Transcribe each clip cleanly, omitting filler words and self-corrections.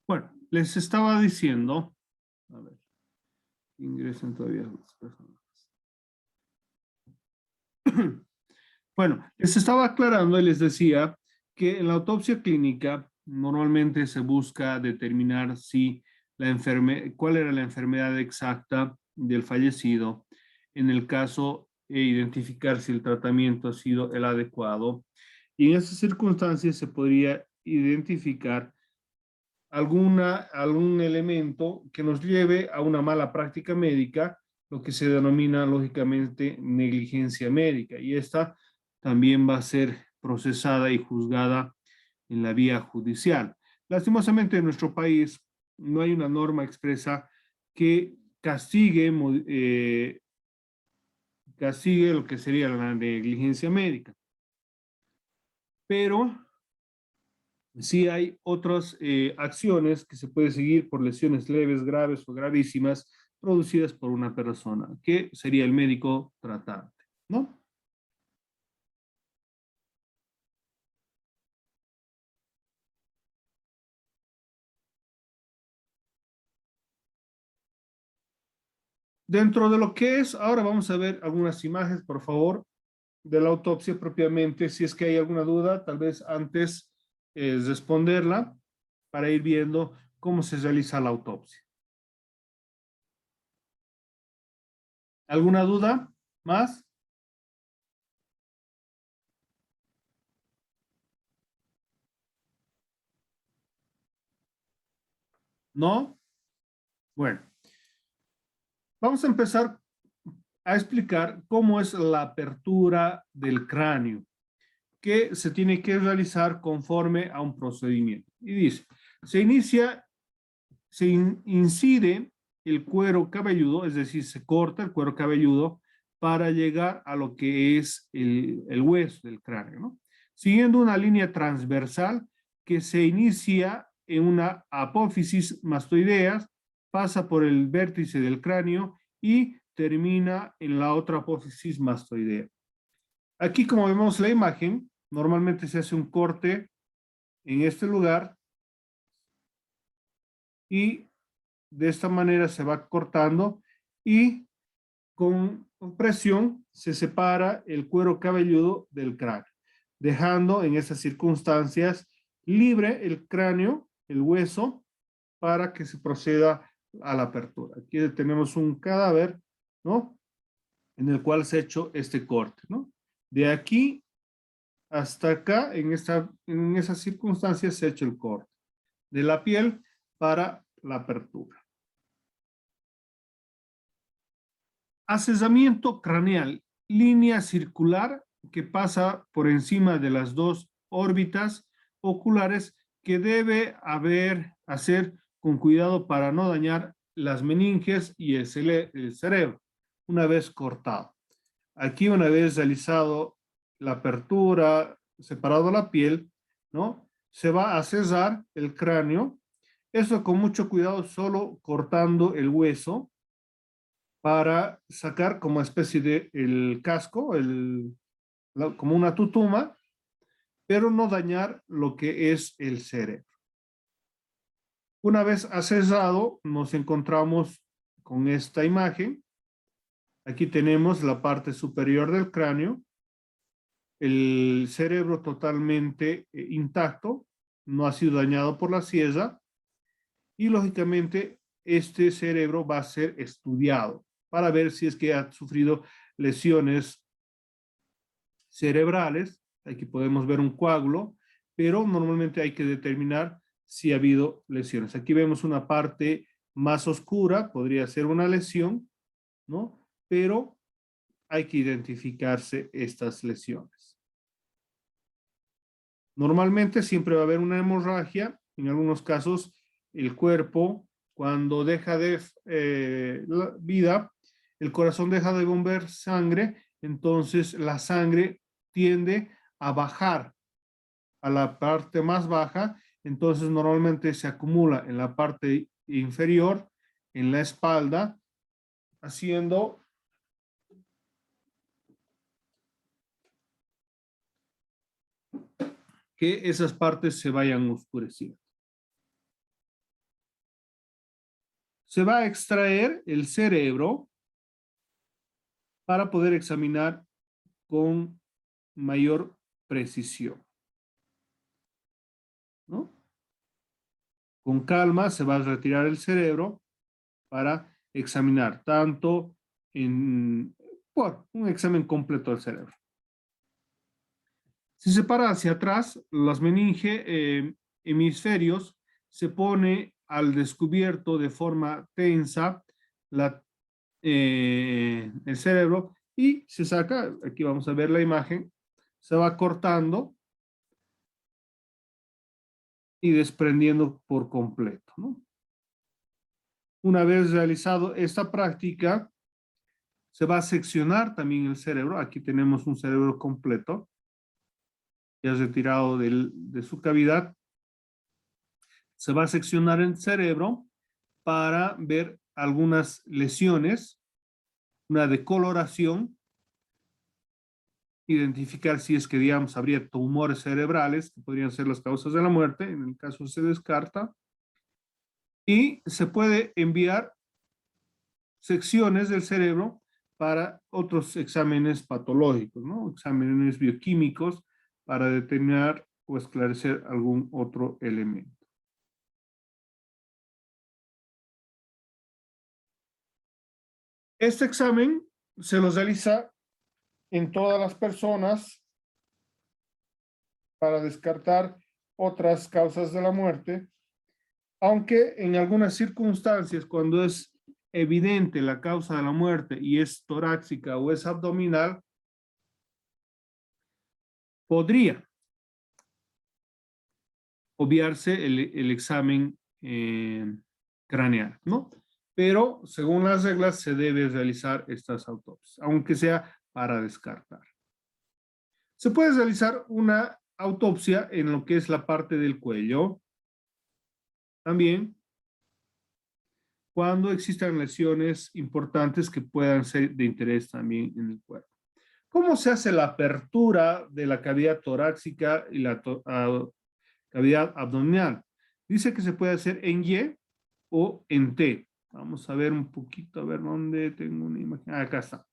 Bueno, les estaba diciendo, a ver, ingresen todavía las personas. Bueno, les estaba aclarando y les decía que en la autopsia clínica normalmente se busca determinar si cuál era la enfermedad exacta del fallecido, en el caso identificar si el tratamiento ha sido el adecuado. Y en esas circunstancias se podría identificar algún elemento que nos lleve a una mala práctica médica, lo que se denomina lógicamente negligencia médica. Y esta también va a ser procesada y juzgada en la vía judicial. Lastimosamente en nuestro país no hay una norma expresa que castigue lo que sería la negligencia médica. Pero sí hay otras acciones que se puede seguir por lesiones leves, graves o gravísimas producidas por una persona, que sería el médico tratante, ¿no? Dentro de lo que es, ahora vamos a ver algunas imágenes, por favor, de la autopsia propiamente. Si es que hay alguna duda, tal vez antes responderla para ir viendo cómo se realiza la autopsia. ¿Alguna duda más? ¿No? Bueno, vamos a empezar a explicar cómo es la apertura del cráneo, que se tiene que realizar conforme a un procedimiento. Y dice, se incide el cuero cabelludo, es decir, se corta el cuero cabelludo para llegar a lo que es el hueso del cráneo, ¿no? Siguiendo una línea transversal que se inicia en una apófisis mastoidea, pasa por el vértice del cráneo y termina en la otra apófisis mastoidea. Aquí, como vemos la imagen, normalmente se hace un corte en este lugar y de esta manera se va cortando y con presión se separa el cuero cabelludo del cráneo, dejando en esas circunstancias libre el cráneo, el hueso, para que se proceda a la apertura. Aquí tenemos un cadáver, ¿no? En el cual se ha hecho este corte, ¿no? De aquí hasta acá, en esas circunstancias, se ha hecho el corte de la piel para la apertura. Asesamiento craneal, línea circular que pasa por encima de las dos órbitas oculares que debe hacer con cuidado para no dañar las meninges y el cerebro una vez cortado. Aquí una vez realizado la apertura, separado la piel, ¿no? Se va a cesar el cráneo. Eso con mucho cuidado, solo cortando el hueso para sacar como especie de el casco, como una tutuma, pero no dañar lo que es el cerebro. Una vez accesado, nos encontramos con esta imagen. Aquí tenemos la parte superior del cráneo, el cerebro totalmente intacto, no ha sido dañado por la sierra y lógicamente este cerebro va a ser estudiado para ver si es que ha sufrido lesiones cerebrales. Aquí podemos ver un coágulo, pero normalmente hay que determinar si ha habido lesiones. Aquí vemos una parte más oscura, podría ser una lesión, ¿no? Pero hay que identificarse estas lesiones. Normalmente siempre va a haber una hemorragia, en algunos casos el cuerpo, cuando deja de la vida, el corazón deja de bombear sangre, entonces la sangre tiende a bajar a la parte más baja, entonces normalmente se acumula en la parte inferior, en la espalda, haciendo que esas partes se vayan oscureciendo. Se va a extraer el cerebro para poder examinar con mayor precisión, ¿no? Con calma se va a retirar el cerebro para examinar tanto por un examen completo del cerebro. Si se para hacia atrás, las meninge hemisferios se pone al descubierto de forma tensa el cerebro y se saca, aquí vamos a ver la imagen, se va cortando y desprendiendo por completo, ¿no? Una vez realizado esta práctica, se va a seccionar también el cerebro. Aquí tenemos un cerebro completo, ya retirado de su cavidad. Se va a seccionar el cerebro para ver algunas lesiones, una decoloración, identificar si es que, digamos, habría tumores cerebrales, que podrían ser las causas de la muerte, en el caso se descarta, y se puede enviar secciones del cerebro para otros exámenes patológicos, ¿no? Exámenes bioquímicos para determinar o esclarecer algún otro elemento. Este examen se los realiza en todas las personas para descartar otras causas de la muerte, aunque en algunas circunstancias, cuando es evidente la causa de la muerte y es torácica o es abdominal, podría obviarse el examen craneal, ¿no? Pero según las reglas se debe realizar estas autopsias, aunque sea para descartar. Se puede realizar una autopsia en lo que es la parte del cuello, también cuando existan lesiones importantes que puedan ser de interés también en el cuerpo. ¿Cómo se hace la apertura de la cavidad torácica y la cavidad abdominal? Dice que se puede hacer en Y o en T. Vamos a ver un poquito, a ver dónde tengo una imagen. Acá está.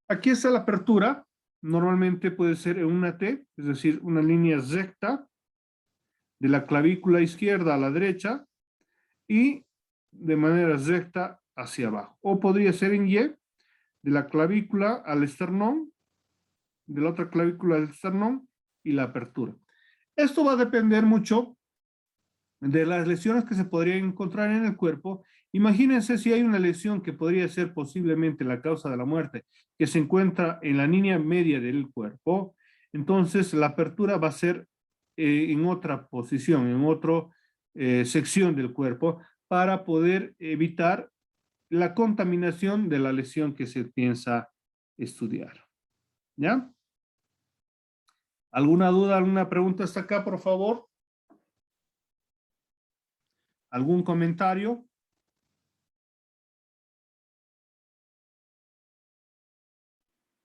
Aquí está la apertura. Normalmente puede ser en una T, es decir, una línea recta de la clavícula izquierda a la derecha y de manera recta hacia abajo. O podría ser en Y, de la clavícula al esternón, de la otra clavícula al esternón y la apertura. Esto va a depender mucho de las lesiones que se podrían encontrar en el cuerpo. Imagínense si hay una lesión que podría ser posiblemente la causa de la muerte, que se encuentra en la línea media del cuerpo, entonces la apertura va a ser en otra posición, en otra sección del cuerpo, para poder evitar la contaminación de la lesión que se piensa estudiar. ¿Ya? ¿Alguna duda, alguna pregunta hasta acá, por favor? ¿Algún comentario?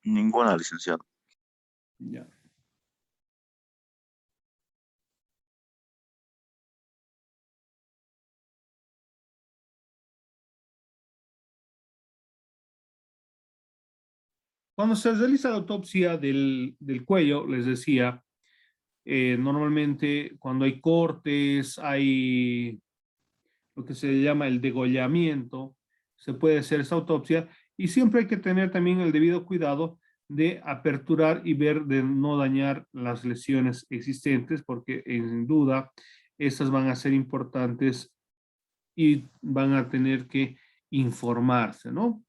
Ninguna, licenciado. Ya. Cuando se realiza la autopsia del cuello, les decía, Normalmente cuando hay cortes, hay lo que se llama el degollamiento, se puede hacer esa autopsia y siempre hay que tener también el debido cuidado de aperturar y ver de no dañar las lesiones existentes, porque sin duda estas van a ser importantes y van a tener que informarse, ¿no?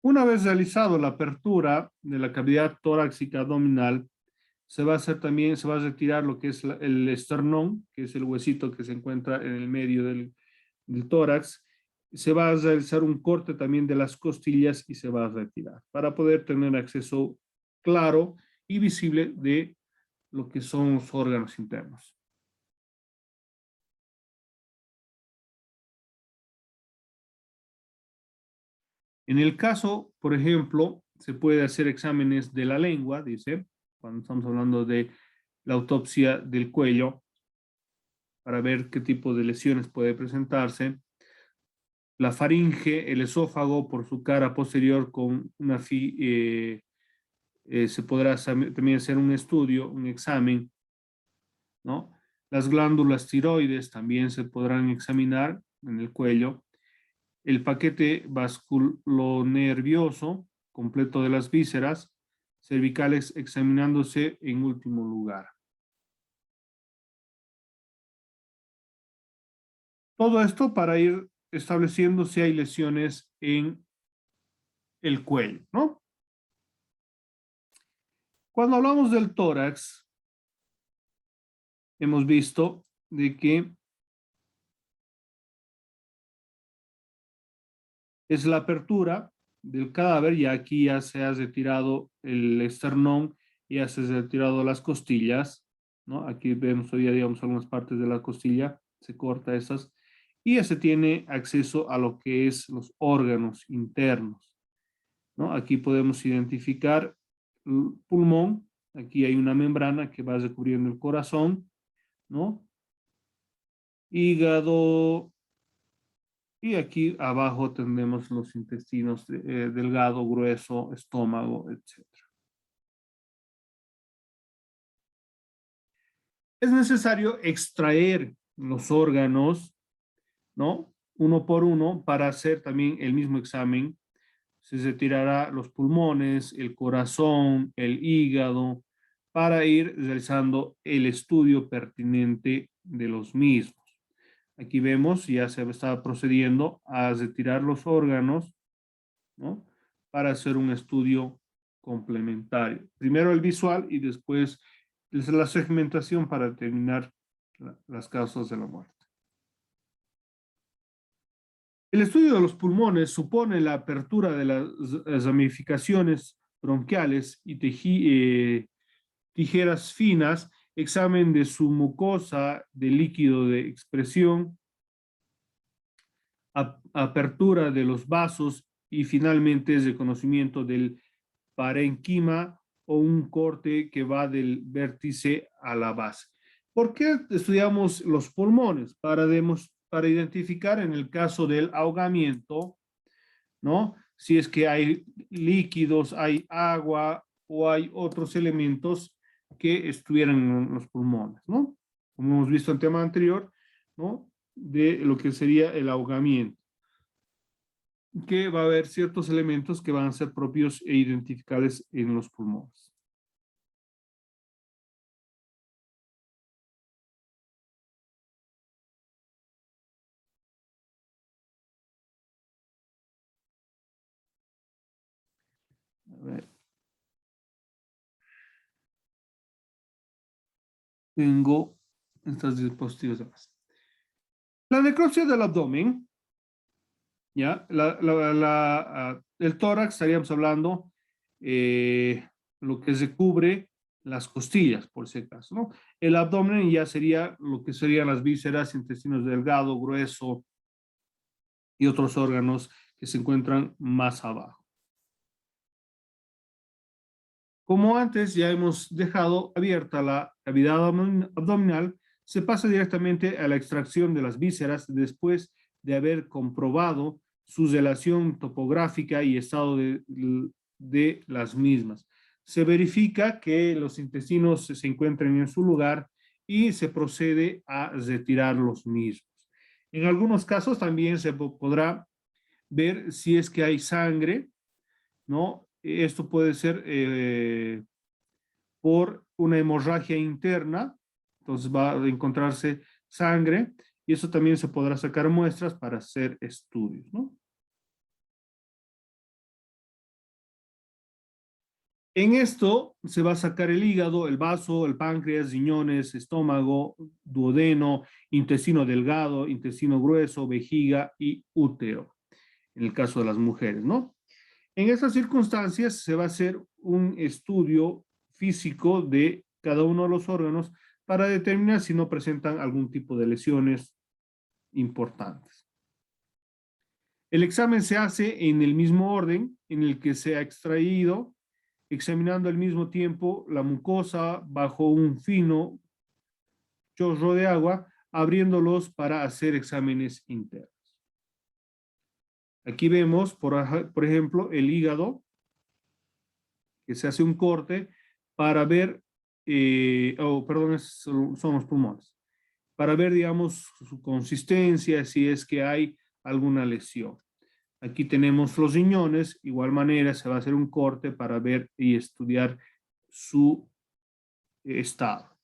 Una vez realizado la apertura de la cavidad torácica abdominal, se va a hacer también, se va a retirar lo que es el esternón, que es el huesito que se encuentra en el medio del tórax. Se va a realizar un corte también de las costillas y se va a retirar para poder tener acceso claro y visible de lo que son los órganos internos. En el caso, por ejemplo, se puede hacer exámenes de la lengua, dice, cuando estamos hablando de la autopsia del cuello, para ver qué tipo de lesiones puede presentarse. La faringe, el esófago por su cara posterior con una se podrá también hacer un estudio, un examen, ¿no? Las glándulas tiroides también se podrán examinar en el cuello. El paquete vasculonervioso completo de las vísceras cervicales examinándose en último lugar. Todo esto para ir estableciendo si hay lesiones en el cuello, ¿no? Cuando hablamos del tórax, hemos visto de que es la apertura del cadáver y aquí ya se ha retirado el esternón, ya se ha retirado las costillas, ¿no? Aquí vemos todavía, digamos, algunas partes de la costilla, se corta esas, y ya se tiene acceso a lo que es los órganos internos, ¿no? Aquí podemos identificar el pulmón, aquí hay una membrana que va recubriendo el corazón, ¿no? Hígado, y aquí abajo tenemos los intestinos delgado, grueso, estómago, etc. Es necesario extraer los órganos, ¿no? Uno por uno para hacer también el mismo examen. Se retirará los pulmones, el corazón, el hígado, para ir realizando el estudio pertinente de los mismos. Aquí vemos, ya se está procediendo a retirar los órganos, ¿no? Para hacer un estudio complementario. Primero el visual y después la segmentación para determinar las causas de la muerte. El estudio de los pulmones supone la apertura de las ramificaciones bronquiales y tijeras finas, examen de su mucosa de líquido de expresión, apertura de los vasos y finalmente el reconocimiento del parenquima o un corte que va del vértice a la base. ¿Por qué estudiamos los pulmones? Para identificar en el caso del ahogamiento, ¿no? Si es que hay líquidos, hay agua o hay otros elementos que estuvieran en los pulmones, ¿no? Como hemos visto en el tema anterior, ¿no? De lo que sería el ahogamiento, que va a haber ciertos elementos que van a ser propios e identificables en los pulmones. A ver, tengo estas diapositivas además. La necropsia del abdomen, ¿ya? El tórax, estaríamos hablando lo que se cubre las costillas, por si acaso, ¿no? El abdomen ya sería lo que serían las vísceras, intestinos delgado, grueso y otros órganos que se encuentran más abajo. Como antes ya hemos dejado abierta la cavidad abdominal, se pasa directamente a la extracción de las vísceras después de haber comprobado su relación topográfica y estado de las mismas. Se verifica que los intestinos se encuentran en su lugar y se procede a retirar los mismos. En algunos casos también se podrá ver si es que hay sangre, ¿no? Esto puede ser por una hemorragia interna, entonces va a encontrarse sangre y eso también se podrá sacar muestras para hacer estudios, ¿no? En esto se va a sacar el hígado, el vaso, el páncreas, riñones, estómago, duodeno, intestino delgado, intestino grueso, vejiga y útero, en el caso de las mujeres, ¿no? En estas circunstancias se va a hacer un estudio físico de cada uno de los órganos para determinar si no presentan algún tipo de lesiones importantes. El examen se hace en el mismo orden en el que se ha extraído, examinando al mismo tiempo la mucosa bajo un fino chorro de agua, abriéndolos para hacer exámenes internos. Aquí vemos, por ejemplo, el hígado, que se hace un corte para ver, perdón, son los pulmones, para ver, digamos, su consistencia, si es que hay alguna lesión. Aquí tenemos los riñones, igual manera se va a hacer un corte para ver y estudiar su estado.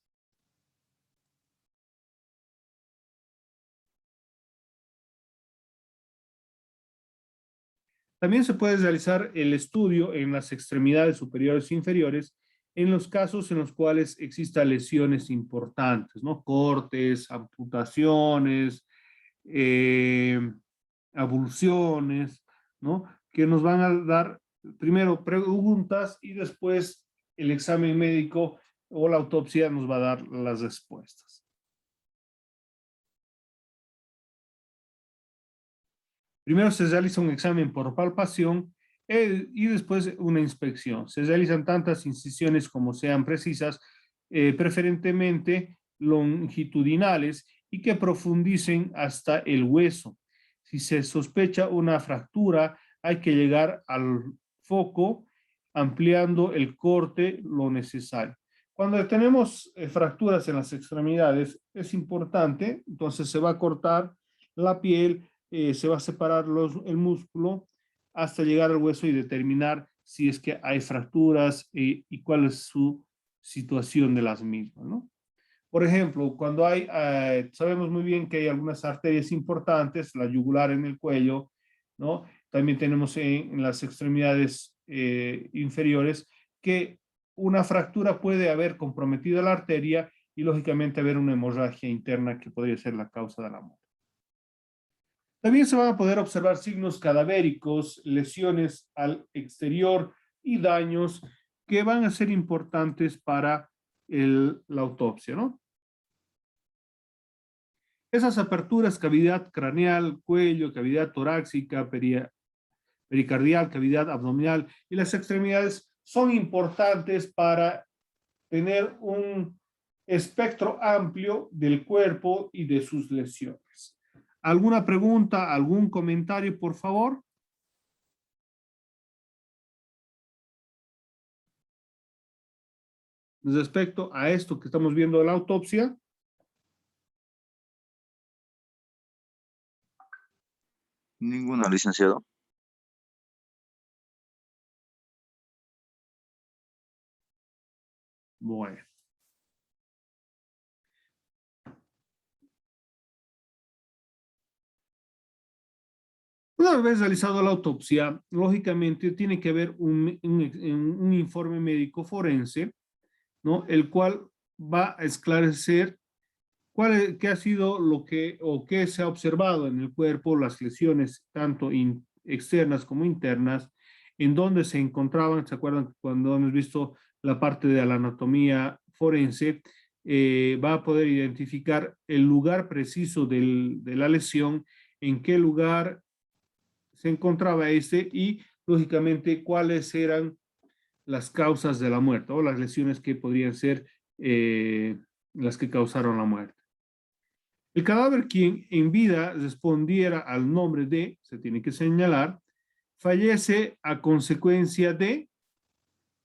También se puede realizar el estudio en las extremidades superiores e inferiores en los casos en los cuales existan lesiones importantes, ¿no? Cortes, amputaciones, eh, abulsiones, ¿no? Que nos van a dar primero preguntas y después el examen médico o la autopsia nos va a dar las respuestas. Primero se realiza un examen por palpación y después una inspección. Se realizan tantas incisiones como sean precisas, preferentemente longitudinales y que profundicen hasta el hueso. Si se sospecha una fractura, hay que llegar al foco ampliando el corte lo necesario. Cuando tenemos fracturas en las extremidades, es importante, entonces se va a cortar la piel, se va a separar el músculo hasta llegar al hueso y determinar si es que hay fracturas y cuál es su situación de las mismas, ¿no? Por ejemplo, cuando sabemos muy bien que hay algunas arterias importantes, la yugular en el cuello, ¿no? También tenemos en las extremidades inferiores que una fractura puede haber comprometido la arteria y lógicamente haber una hemorragia interna que podría ser la causa de la muerte. También se van a poder observar signos cadavéricos, lesiones al exterior y daños que van a ser importantes para la autopsia, ¿no? Esas aperturas, cavidad craneal, cuello, cavidad torácica, pericardial, cavidad abdominal y las extremidades son importantes para tener un espectro amplio del cuerpo y de sus lesiones. ¿Alguna pregunta, algún comentario, por favor? Respecto a esto que estamos viendo de la autopsia. Ninguna, licenciado. Bueno. Una vez realizado la autopsia, lógicamente tiene que haber un informe médico forense, ¿no? El cual va a esclarecer qué ha sido lo que o qué se ha observado en el cuerpo, las lesiones tanto externas como internas, en dónde se encontraban. ¿Se acuerdan cuando hemos visto la parte de la anatomía forense? Va a poder identificar el lugar preciso de la lesión, en qué lugar se encontraba este y, lógicamente, cuáles eran las causas de la muerte o las lesiones que podrían ser las que causaron la muerte. El cadáver quien en vida respondiera al nombre de, se tiene que señalar, fallece a consecuencia de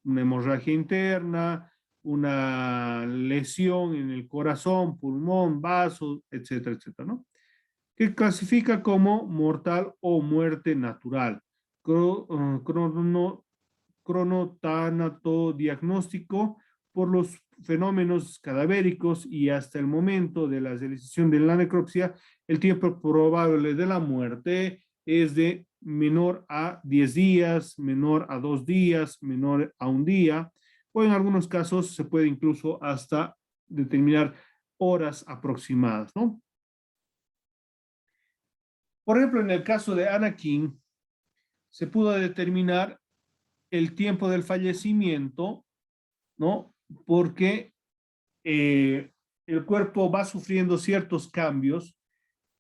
una hemorragia interna, una lesión en el corazón, pulmón, vasos, etcétera, etcétera, ¿no? Que clasifica como mortal o muerte natural. Crono, Cronotanato diagnóstico por los fenómenos cadavéricos y hasta el momento de la realización de la necropsia, el tiempo probable de la muerte es de menor a 10 días, menor a 2 días, menor a un día, o en algunos casos se puede incluso hasta determinar horas aproximadas, ¿no? Por ejemplo, en el caso de Anakin, se pudo determinar el tiempo del fallecimiento, ¿no? Porque el cuerpo va sufriendo ciertos cambios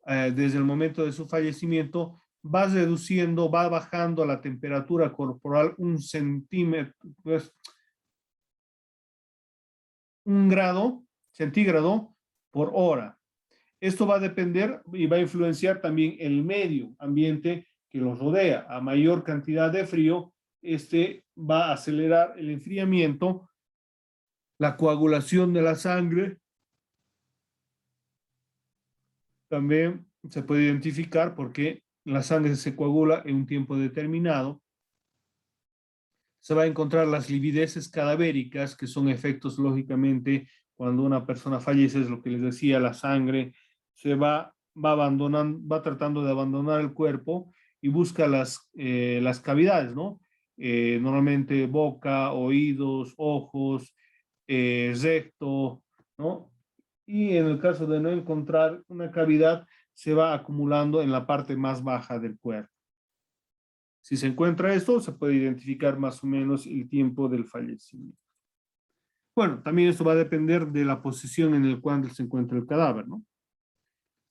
desde el momento de su fallecimiento, va reduciendo, va bajando la temperatura corporal un centímetro, pues, un grado centígrado por hora. Esto va a depender y va a influenciar también el medio ambiente que los rodea. A mayor cantidad de frío, este va a acelerar el enfriamiento, la coagulación de la sangre. También se puede identificar porque la sangre se coagula en un tiempo determinado. Se va a encontrar las livideces cadavéricas, que son efectos, lógicamente, cuando una persona fallece, es lo que les decía, la sangre se va abandonando, va tratando de abandonar el cuerpo y busca las cavidades, ¿no? Normalmente boca, oídos, ojos, recto, ¿no? Y en el caso de no encontrar una cavidad, se va acumulando en la parte más baja del cuerpo. Si se encuentra esto, se puede identificar más o menos el tiempo del fallecimiento. Bueno, también esto va a depender de la posición en la cual se encuentra el cadáver, ¿no?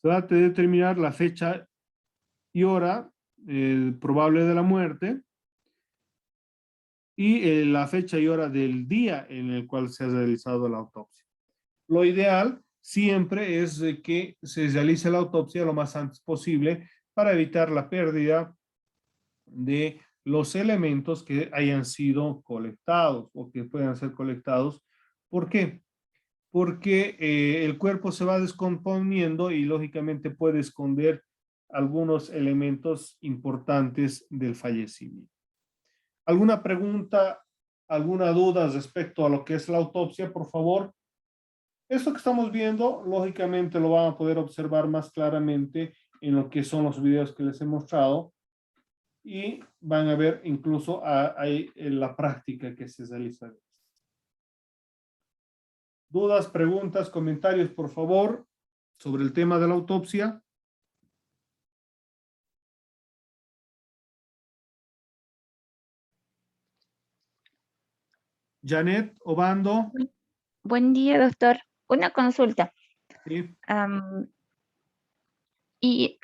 Se va a determinar la fecha y hora probable de la muerte y la fecha y hora del día en el cual se ha realizado la autopsia. Lo ideal siempre es que se realice la autopsia lo más antes posible para evitar la pérdida de los elementos que hayan sido colectados o que puedan ser colectados. ¿Por qué? Porque el cuerpo se va descomponiendo y lógicamente puede esconder algunos elementos importantes del fallecimiento. ¿Alguna pregunta, alguna duda respecto a lo que es la autopsia, por favor? Esto que estamos viendo, lógicamente lo van a poder observar más claramente en lo que son los videos que les he mostrado y van a ver incluso ahí en la práctica que se realiza. ¿Dudas, preguntas, comentarios, por favor, sobre el tema de la autopsia? Janet, Obando. Buen día, doctor. Una consulta. ¿Sí? Y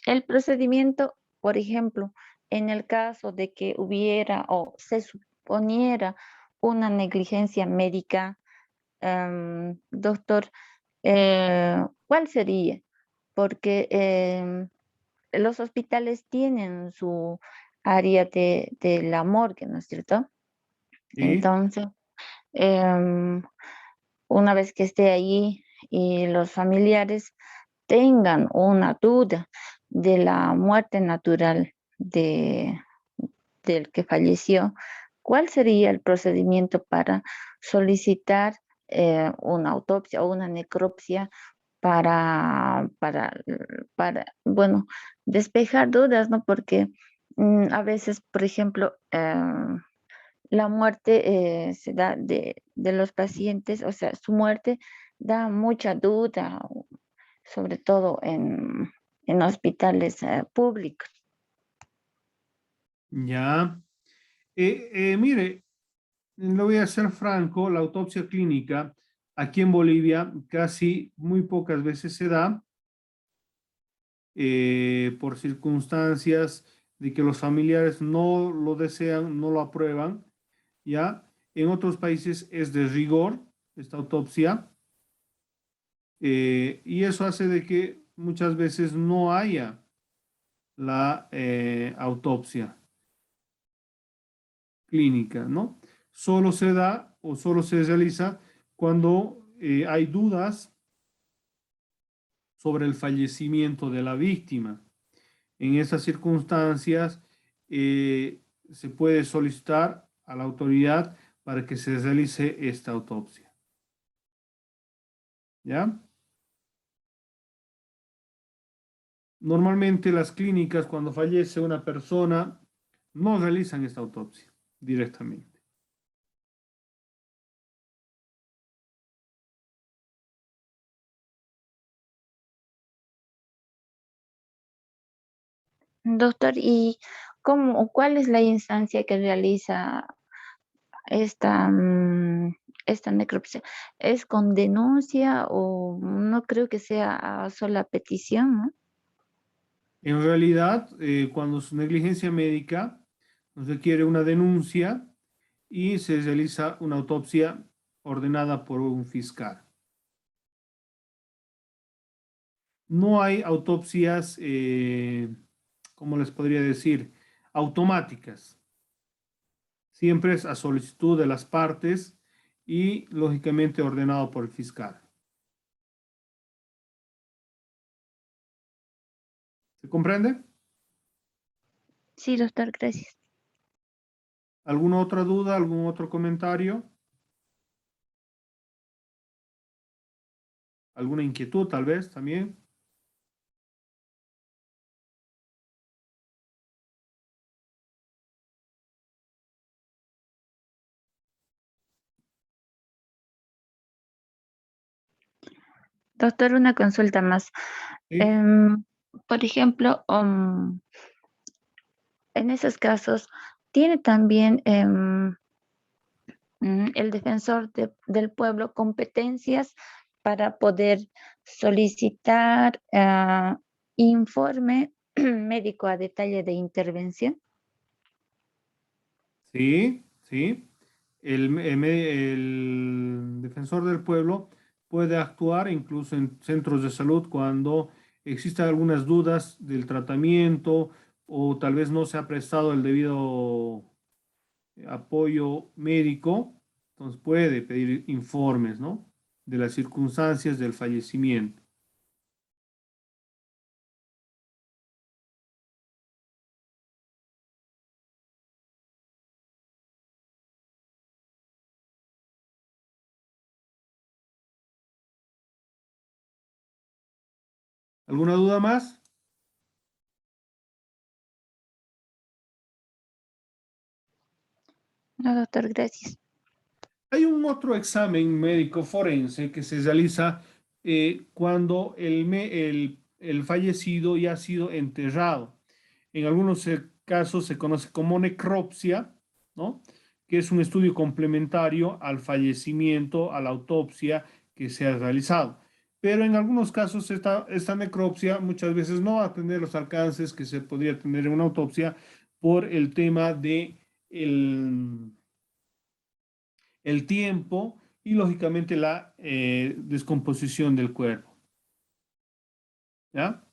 el procedimiento, por ejemplo, en el caso de que hubiera o se suponiera una negligencia médica, doctor, ¿cuál sería? Porque los hospitales tienen su área de la morgue, ¿no es cierto? ¿Sí? Entonces, una vez que esté allí y los familiares tengan una duda de la muerte natural del que falleció, ¿cuál sería el procedimiento para solicitar una autopsia o una necropsia para, bueno, despejar dudas, ¿no? Porque a veces, por ejemplo, la muerte se da de los pacientes, o sea, su muerte da mucha duda, sobre todo en hospitales públicos. Ya. Mire, lo voy a ser franco, la autopsia clínica aquí en Bolivia casi muy pocas veces se da por circunstancias de que los familiares no lo desean, no lo aprueban, ¿ya? En otros países es de rigor esta autopsia. y eso hace de que muchas veces no haya la autopsia clínica, ¿no? Solo se da o solo se realiza cuando hay dudas sobre el fallecimiento de la víctima. En esas circunstancias, se puede solicitar a la autoridad para que se realice esta autopsia. ¿Ya? Normalmente las clínicas, cuando fallece una persona, no realizan esta autopsia directamente. Doctor, ¿y cuál es la instancia que realiza esta, esta necropsia? ¿Es con denuncia o no creo que sea a sola petición, ¿no? En realidad, cuando es negligencia médica, nos requiere una denuncia y se realiza una autopsia ordenada por un fiscal. No hay autopsias, ¿cómo les podría decir? Automáticas. Siempre es a solicitud de las partes y, lógicamente, ordenado por el fiscal. ¿Se comprende? Sí, doctor, gracias. ¿Alguna otra duda, algún otro comentario? ¿Alguna inquietud tal vez también? Doctor, una consulta más. ¿Sí? Em, por ejemplo, en esos casos, ¿tiene también el defensor del pueblo competencias para poder solicitar informe médico a detalle de intervención? Sí, sí. El defensor del pueblo puede actuar incluso en centros de salud cuando existan algunas dudas del tratamiento o tal vez no se ha prestado el debido apoyo médico. Entonces puede pedir informes, ¿no? De las circunstancias del fallecimiento. ¿Alguna duda más? No, doctor, gracias. Hay un otro examen médico forense que se realiza cuando el fallecido ya ha sido enterrado. En algunos casos se conoce como necropsia, ¿no? Que es un estudio complementario al fallecimiento, a la autopsia que se ha realizado. Pero en algunos casos esta necropsia muchas veces no va a tener los alcances que se podría tener en una autopsia por el tema de el tiempo y lógicamente la descomposición del cuerpo. ¿Ya?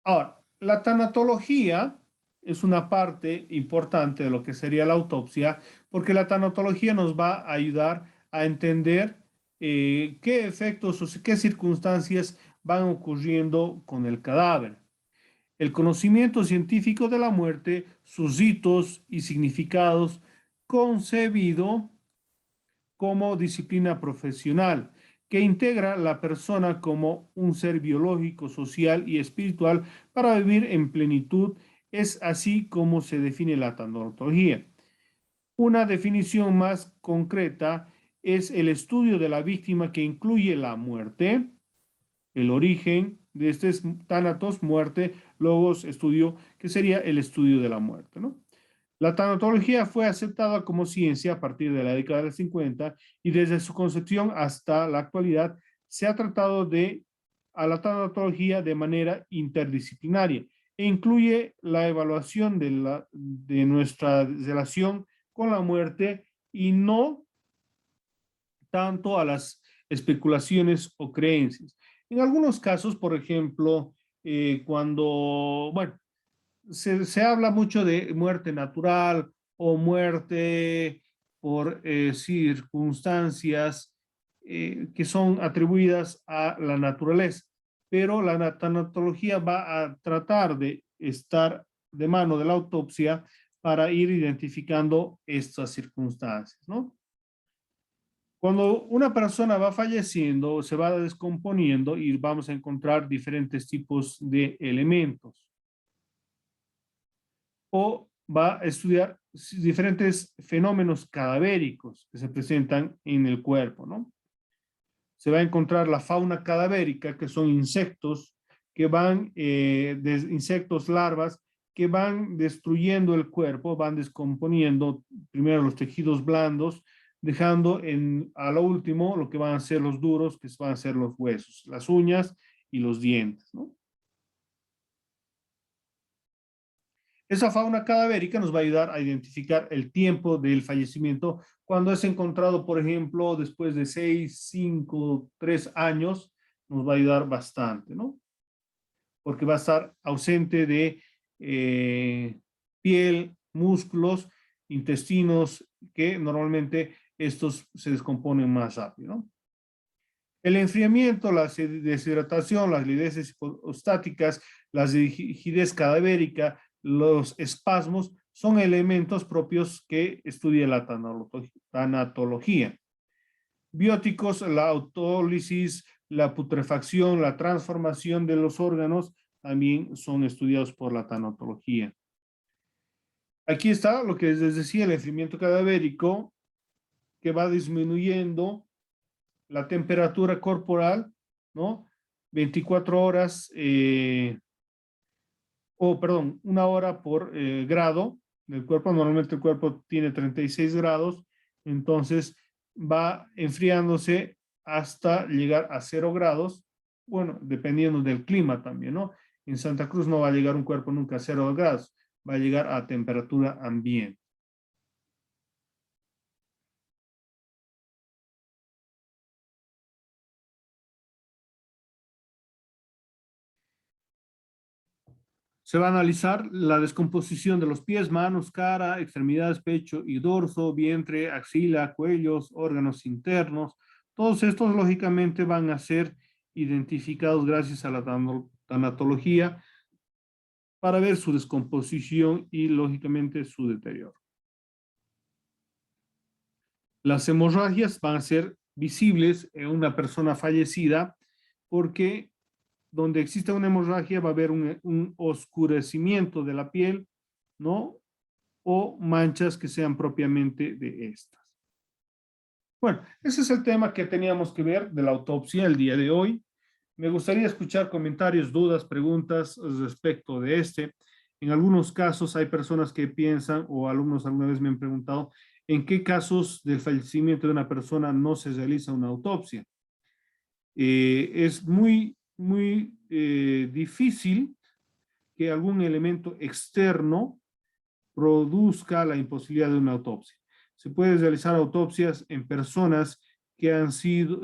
Ahora, la tanatología es una parte importante de lo que sería la autopsia, porque la tanatología nos va a ayudar a entender qué efectos o qué circunstancias van ocurriendo con el cadáver. El conocimiento científico de la muerte, sus ritos y significados, concebido como disciplina profesional que integra la persona como un ser biológico, social y espiritual para vivir en plenitud. Es así como se define la tanatología. Una definición más concreta es el estudio de la víctima que incluye la muerte, el origen de este es thanatos, muerte, logos, estudio, que sería el estudio de la muerte, ¿no? La tanatología fue aceptada como ciencia a partir de la década del 50 y desde su concepción hasta la actualidad se ha tratado a la tanatología de manera interdisciplinaria e incluye la evaluación de nuestra relación con la muerte y no tanto a las especulaciones o creencias. En algunos casos, por ejemplo, cuando, bueno, se habla mucho de muerte natural o muerte por circunstancias que son atribuidas a la naturaleza, pero la tanatología va a tratar de estar de mano de la autopsia para ir identificando estas circunstancias, ¿no? Cuando una persona va falleciendo, se va descomponiendo y vamos a encontrar diferentes tipos de elementos. O va a estudiar diferentes fenómenos cadavéricos que se presentan en el cuerpo, ¿no? Se va a encontrar la fauna cadavérica, que son insectos que van, insectos larvas, que van destruyendo el cuerpo, van descomponiendo primero los tejidos blandos, dejando a lo último lo que van a ser los duros, que van a ser los huesos, las uñas y los dientes, ¿no? Esa fauna cadavérica nos va a ayudar a identificar el tiempo del fallecimiento cuando es encontrado, por ejemplo, después de 6, 5, 3 años, nos va a ayudar bastante, ¿no? Porque va a estar ausente de piel, músculos, intestinos, que normalmente estos se descomponen más rápido, ¿no? El enfriamiento, la deshidratación, las lideses hipostáticas, la rigidez cadavérica, los espasmos, son elementos propios que estudia la tanatología. Bióticos, la autólisis, la putrefacción, la transformación de los órganos, también son estudiados por la tanatología. Aquí está lo que les decía, el enfriamiento cadavérico, que va disminuyendo la temperatura corporal, ¿no? 24 horas, perdón, 1 hora por grado del cuerpo. Normalmente el cuerpo tiene 36 grados, entonces va enfriándose hasta llegar a 0 grados, bueno, dependiendo del clima también, ¿no? En Santa Cruz no va a llegar un cuerpo nunca a 0 grados, va a llegar a temperatura ambiente. Se va a analizar la descomposición de los pies, manos, cara, extremidades, pecho y dorso, vientre, axila, cuellos, órganos internos. Todos estos, lógicamente, van a ser identificados gracias a la tanatología para ver su descomposición y, lógicamente, su deterioro. Las hemorragias van a ser visibles en una persona fallecida porque donde existe una hemorragia va a haber un oscurecimiento de la piel, ¿no? O manchas que sean propiamente de estas. Bueno, ese es el tema que teníamos que ver de la autopsia el día de hoy. Me gustaría escuchar comentarios, dudas, preguntas respecto de este. En algunos casos hay personas que piensan, o alumnos alguna vez me han preguntado, ¿en qué casos del fallecimiento de una persona no se realiza una autopsia? Es muy difícil que algún elemento externo produzca la imposibilidad de una autopsia. Se puede realizar autopsias en personas que han sido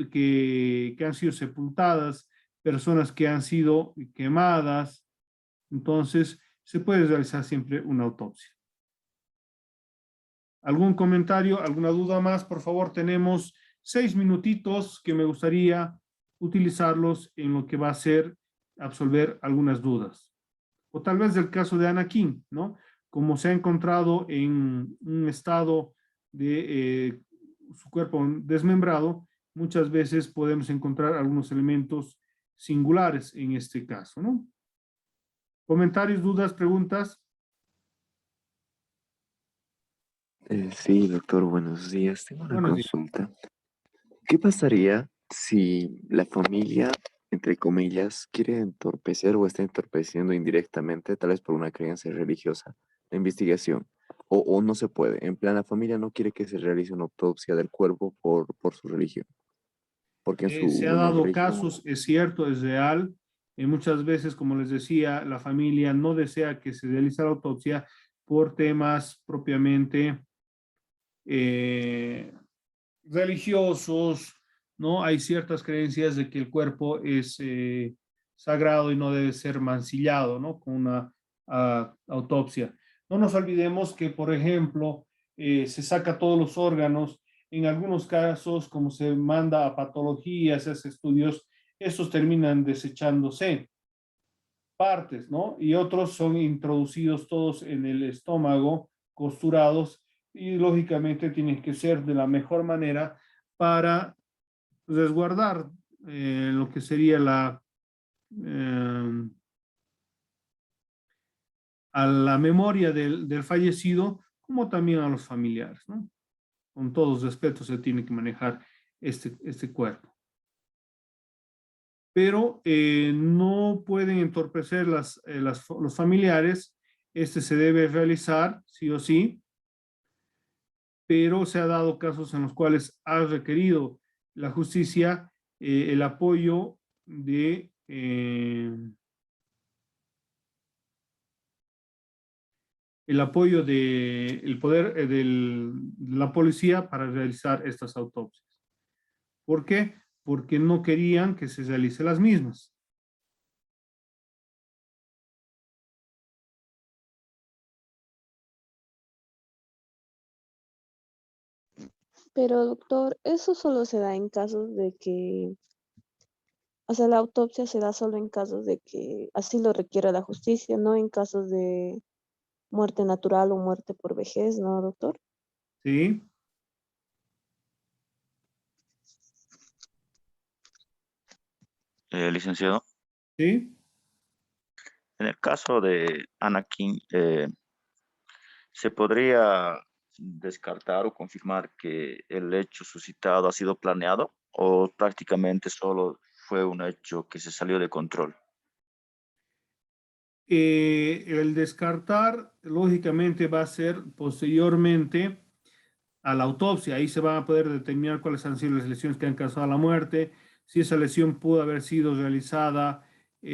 sepultadas, personas que han sido quemadas, entonces se puede realizar siempre una autopsia. ¿Algún comentario, alguna duda más? Por favor, tenemos 6 minutitos que me gustaría utilizarlos en lo que va a ser absolver algunas dudas. O tal vez del caso de Anakin, ¿no? Como se ha encontrado en un estado de su cuerpo desmembrado, muchas veces podemos encontrar algunos elementos singulares en este caso, ¿no? ¿Comentarios, dudas, preguntas? Sí, doctor, buenos días. Tengo una Buenos días. consulta. ¿Qué pasaría si la familia, entre comillas, quiere entorpecer o está entorpeciendo indirectamente, tal vez por una creencia religiosa, la investigación? O no se puede. En plan, la familia no quiere que se realice una autopsia del cuerpo por su religión. Porque en Se ha su dado religión... casos, es cierto, es real. Muchas veces, como les decía, la familia no desea que se realice la autopsia por temas propiamente religiosos ¿no? Hay ciertas creencias de que el cuerpo es sagrado y no debe ser mancillado, ¿no? Con una autopsia. No nos olvidemos que, por ejemplo, se saca todos los órganos. En algunos casos, como se manda a patologías, se hace estudios, estos terminan desechándose partes, ¿no? Y otros son introducidos todos en el estómago, costurados, y lógicamente tienen que ser de la mejor manera para resguardar lo que sería eh, a la memoria del fallecido, como también a los familiares, ¿no? Con todos respetos se tiene que manejar este cuerpo. Pero no pueden entorpecer los familiares. Este se debe realizar, sí o sí, pero se ha dado casos en los cuales ha requerido la justicia el apoyo de el poder de la policía para realizar estas autopsias. ¿Por qué? Porque no querían que se realicen las mismas. Pero doctor, eso solo se da en casos de que, o sea, la autopsia se da solo en casos de que así lo requiera la justicia, no en casos de muerte natural o muerte por vejez, ¿no, doctor? ¿Sí? Licenciado, ¿Sí? en el caso de Anakin, ¿se podría descartar o confirmar que el hecho suscitado ha sido planeado o prácticamente solo fue un hecho que se salió de control? El descartar, lógicamente, va a ser posteriormente a la autopsia. Ahí se van a poder determinar cuáles han sido las lesiones que han causado la muerte, si esa lesión pudo haber sido realizada o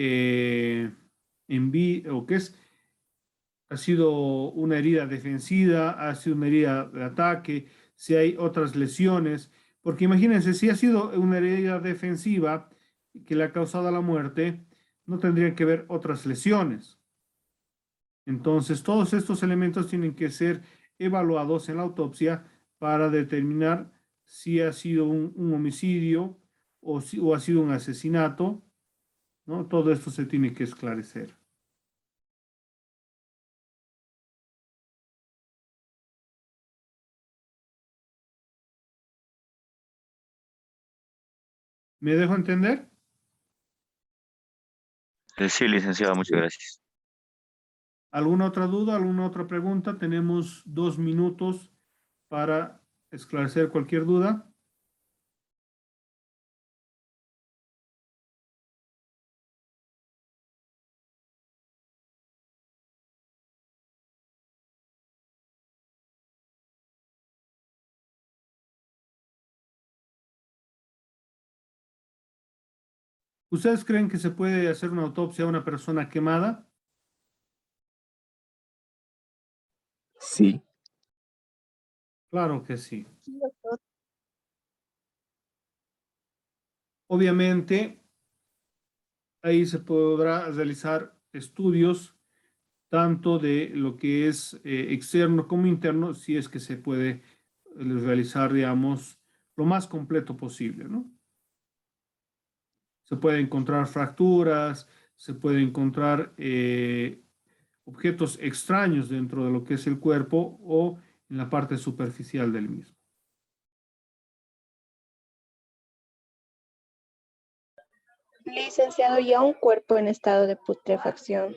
que ha sido una herida defensiva, ha sido una herida de ataque, si hay otras lesiones, porque imagínense, si ha sido una herida defensiva que le ha causado la muerte, no tendrían que haber otras lesiones. Entonces, todos estos elementos tienen que ser evaluados en la autopsia para determinar si ha sido un homicidio o ha sido un asesinato, ¿no? Todo esto se tiene que esclarecer. ¿Me dejo entender? Sí, licenciado, muchas gracias. ¿Alguna otra duda, alguna otra pregunta? Tenemos 2 minutos para esclarecer cualquier duda. ¿Ustedes creen que se puede hacer una autopsia a una persona quemada? Sí, Claro que sí. Sí, doctor. Obviamente, ahí se podrá realizar estudios tanto de lo que es externo como interno, si es que se puede realizar, digamos, lo más completo posible, ¿no? Se pueden encontrar fracturas, se pueden encontrar objetos extraños dentro de lo que es el cuerpo o en la parte superficial del mismo. Licenciado, ya un cuerpo en estado de putrefacción.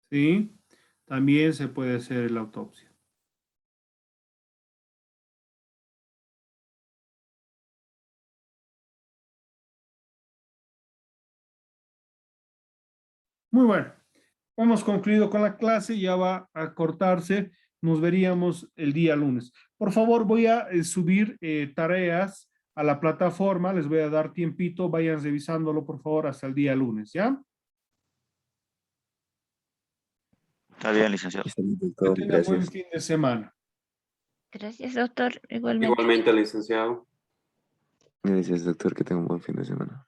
¿Sí? También se puede hacer la autopsia. Muy bueno. Hemos concluido con la clase, ya va a cortarse. Nos veríamos el día lunes. Por favor, voy a subir tareas a la plataforma. Les voy a dar tiempito. Vayan revisándolo, por favor, hasta el día lunes, ¿ya? Está bien, licenciado. está bien, Que doctor. tengan buen Gracias. fin de semana. Gracias, doctor. Igualmente. Igualmente, licenciado. Gracias, doctor. Que tenga un buen fin de semana.